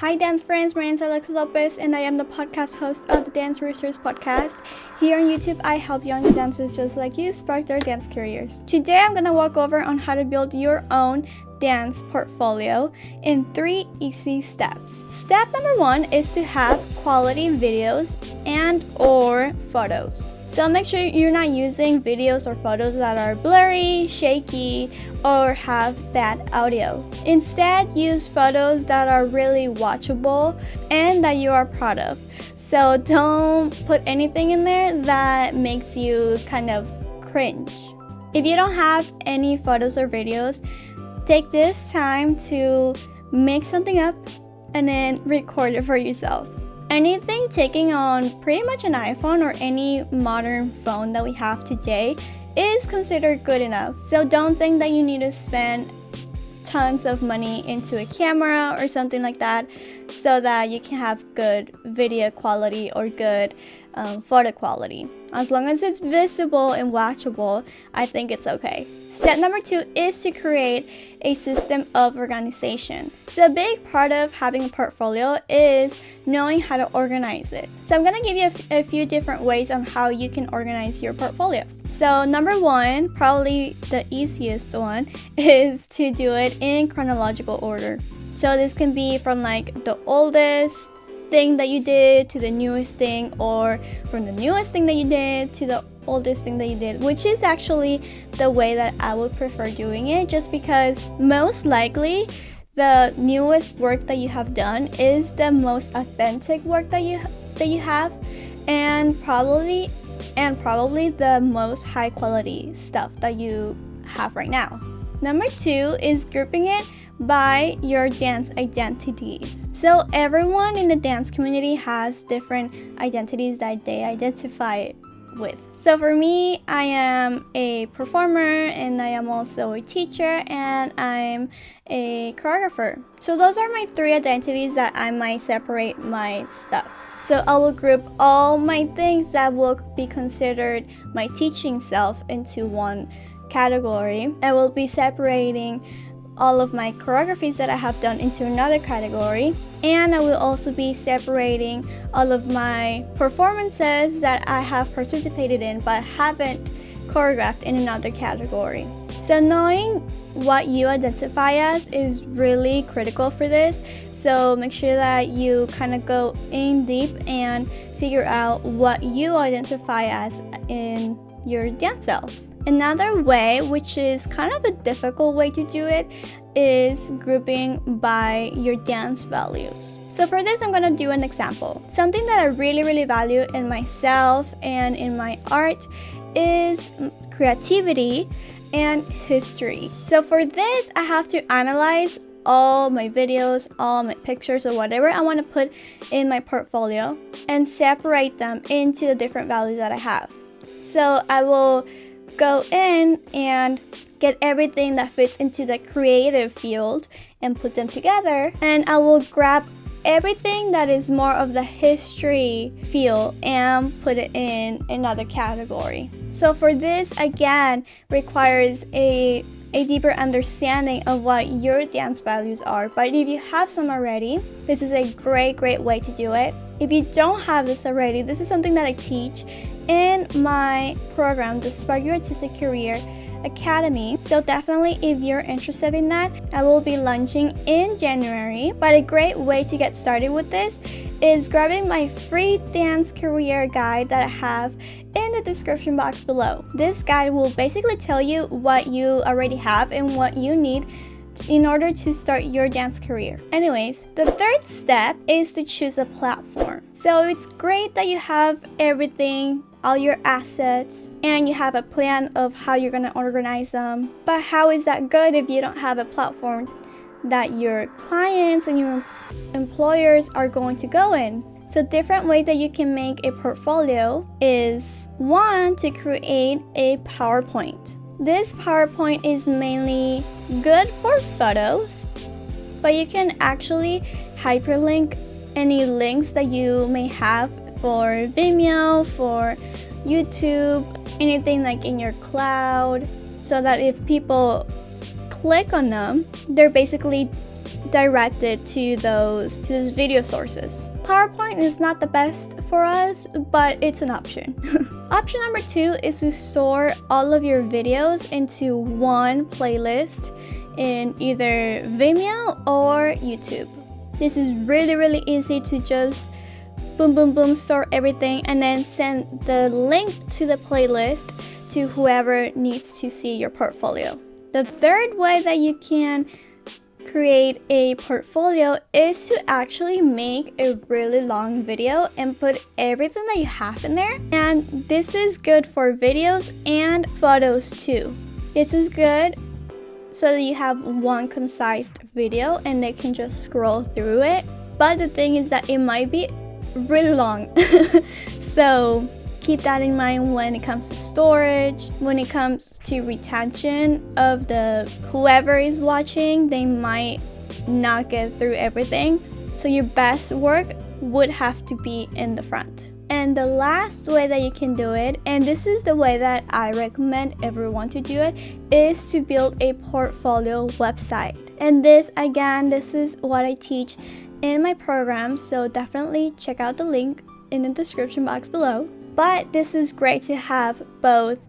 Hi dance friends, my name is Alexa Lopez and I am the podcast host of the Dance Roosters podcast. Here on YouTube, I help young dancers just like you spark their dance careers. Today, I'm going to walk over on how to build your own dance portfolio in 3 easy steps. Step number 1 is to have quality videos and or photos. So make sure you're not using videos or photos that are blurry, shaky, or have bad audio. Instead, use photos that are really watchable and that you are proud of. So don't put anything in there that makes you kind of cringe. If you don't have any photos or videos, take this time to make something up and then record it for yourself. Anything taken on pretty much an iPhone or any modern phone that we have today is considered good enough. So don't think that you need to spend tons of money into a camera or something like that so that you can have good video quality or good photo quality. As long as it's visible and watchable, I think it's okay. Step number 2 is to create a system of organization. So a big part of having a portfolio is knowing how to organize it. So I'm going to give you a few different ways on how you can organize your portfolio. So number 1, probably the easiest one, is to do it in chronological order. So this can be from like the oldest thing that you did to the newest thing, or from the newest thing that you did to the oldest thing that you did, which is actually the way that I would prefer doing it, just because most likely the newest work that you have done is the most authentic work that you have, and probably the most high quality stuff that you have right now. Number 2 is grouping it by your dance identities. So everyone in the dance community has different identities that they identify with. So for me, I am a performer and I am also a teacher and I'm a choreographer. So those are my 3 identities that I might separate my stuff. So I will group all my things that will be considered my teaching self into one category. I will be separating all of my choreographies that I have done into another category, and I will also be separating all of my performances that I have participated in but haven't choreographed in another category. So knowing what you identify as is really critical for this. So make sure that you kind of go in deep and figure out what you identify as in your dance self. Another way, which is kind of a difficult way to do it, is grouping by your dance values. So for this, I'm going to do an example. Something that I really value in myself and in my art is creativity and history. So for this, I have to analyze all my videos, all my pictures, or whatever I want to put in my portfolio and separate them into the different values that I have. So I will go in and get everything that fits into the creative field and put them together, and I will grab everything that is more of the history field and put it in another category. So for this, again, requires a deeper understanding of what your dance values are. But if you have some already, this is a great way to do it. If you don't have this already, this is something that I teach in my program, the Spark Your Artistic Career Academy. So definitely, if you're interested in that, I will be launching in January. But a great way to get started with this is grabbing my free dance career guide that I have in the description box below. This guide will basically tell you what you already have and what you need in order to start your dance career. Anyways, the 3rd step is to choose a platform. So it's great that you have everything, all your assets, and you have a plan of how you're going to organize them. But how is that good if you don't have a platform that your clients and your employers are going to go in? So different ways that you can make a portfolio is 1, to create a PowerPoint. This PowerPoint is mainly good for photos, but you can actually hyperlink any links that you may have for Vimeo, for YouTube, anything like in your cloud, so that if people click on them, they're basically directed to those video sources. PowerPoint is not the best for us, but it's an option. Option number 2 is to store all of your videos into one playlist in either Vimeo or YouTube. This is really easy to just boom, store everything and then send the link to the playlist to whoever needs to see your portfolio. The third way that you can create a portfolio is to actually make a really long video and put everything that you have in there. And this is good for videos and photos too. This is good so that you have one concise video and they can just scroll through it. But the thing is that it might be really long. So keep that in mind when it comes to storage, when it comes to retention of whoever is watching. They might not get through everything. So your best work would have to be in the front. And the last way that you can do it, and this is the way that I recommend everyone to do it, is to build a portfolio website. And this is what I teach in my program, so definitely check out the link in the description box below. But this is great to have both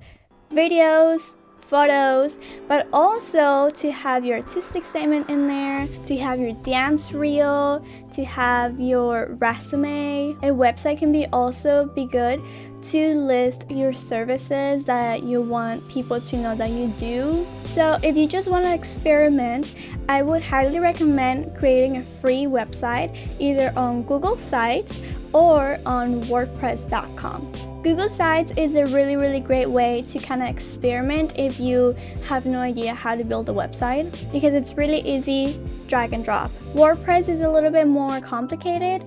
videos, photos, but also to have your artistic statement in there, to have your dance reel, to have your resume. A website can also be good to list your services that you want people to know that you do. So if you just want to experiment, I would highly recommend creating a free website either on Google Sites or on WordPress.com. Google Sites is a really great way to kind of experiment if you have no idea how to build a website, because it's really easy, drag and drop. WordPress is a little bit more complicated,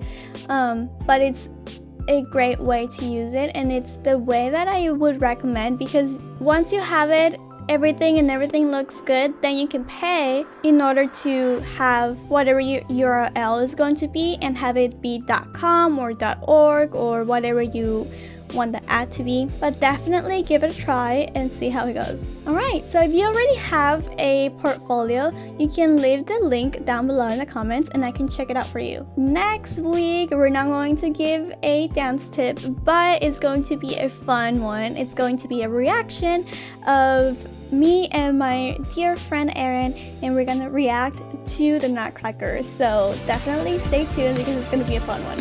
but it's a great way to use it, and it's the way that I would recommend, because once you have it, everything looks good, then you can pay in order to have whatever your URL is going to be and have it be .com or .org or whatever you want the ad to be. But definitely give it a try and see how it goes. Alright, so if you already have a portfolio, you can leave the link down below in the comments and I can check it out for you. Next week, we're not going to give a dance tip, but it's going to be a fun one. It's going to be a reaction of me and my dear friend Erin, and we're gonna react to the Nutcrackers. So definitely stay tuned because it's gonna be a fun one.